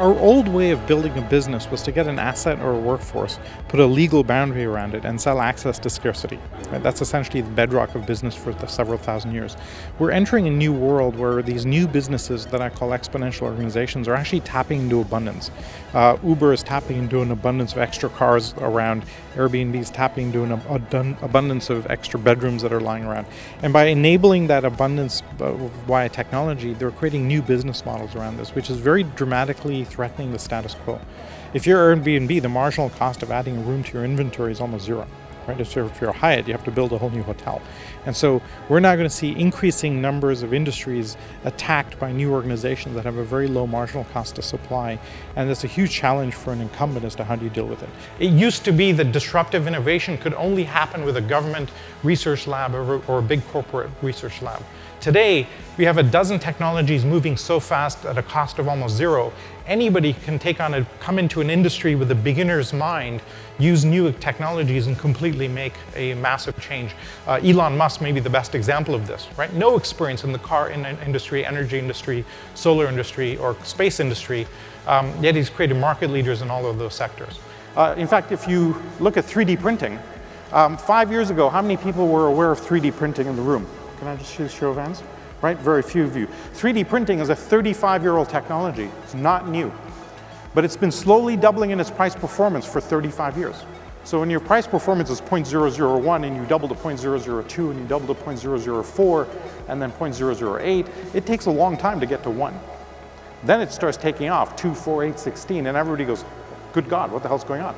Our old way of building a business was to get an asset or a workforce, put a legal boundary around it, and sell access to scarcity. Right? That's essentially the bedrock of business for the several thousand years. We're entering a new world where these new businesses that I call exponential organizations are actually tapping into abundance. Uber is tapping into an abundance of extra cars around. Airbnb is tapping into an abundance of extra bedrooms that are lying around. And by enabling that abundance via technology, they're creating new business models around this, which is very dramatically threatening the status quo. If you're Airbnb, the marginal cost of adding a room to your inventory is almost zero. Right? If you're Hyatt, you have to build a whole new hotel. And so we're now going to see increasing numbers of industries attacked by new organizations that have a very low marginal cost of supply. And that's a huge challenge for an incumbent as to how do you deal with it. It used to be that disruptive innovation could only happen with a government research lab or a big corporate research lab. Today, we have a dozen technologies moving so fast at a cost of almost zero. Anybody can come into an industry with a beginner's mind, use new technologies, and completely make a massive change. Elon Musk may be the best example of this, right? No experience in the car industry, energy industry, solar industry, or space industry, yet he's created market leaders in all of those sectors. In fact, if you look at 3D printing, 5 years ago, how many people were aware of 3D printing in the room? Can I just use show of hands? Right, very few of you. 3D printing is a 35-year-old technology. It's not new, but it's been slowly doubling in its price performance for 35 years. So when your price performance is 0.001 and you double to 0.002 and you double to 0.004 and then 0.008, it takes a long time to get to 1. Then it starts taking off, 2, 4, 8, 16, and everybody goes, good God, what the hell's going on?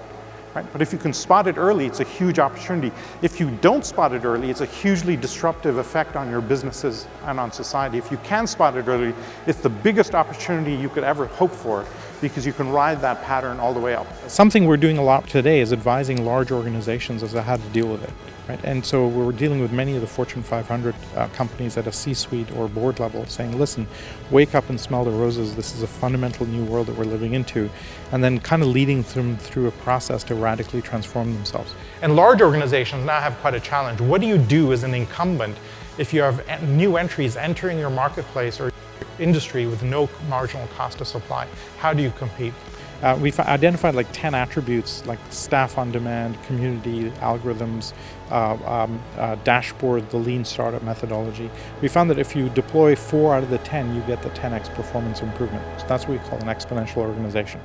Right? But if you can spot it early, it's a huge opportunity. If you don't spot it early, it's a hugely disruptive effect on your businesses and on society. If you can spot it early, it's the biggest opportunity you could ever hope for because you can ride that pattern all the way up. Something we're doing a lot today is advising large organizations as to how to deal with it. Right? And so we're dealing with many of the Fortune 500 companies at a C-suite or board level saying, listen, wake up and smell the roses. This is a fundamental new world that we're living into. And then kind of leading them through a process to radically transform themselves. And large organizations now have quite a challenge. What do you do as an incumbent if you have new entries entering your marketplace or industry with no marginal cost of supply? How do you compete? We've identified like 10 attributes like staff on demand, community, algorithms, dashboard, the lean startup methodology. We found that if you deploy 4 out of the 10, you get the 10x performance improvement. So that's what we call an exponential organization.